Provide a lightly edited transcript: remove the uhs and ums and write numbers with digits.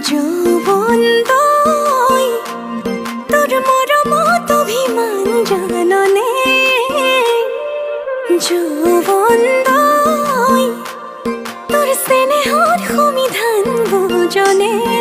যৌবন তই তোর মরমত অভিমান জাননে যৌবন তই তোর স্নেহর সমিধান বুজনে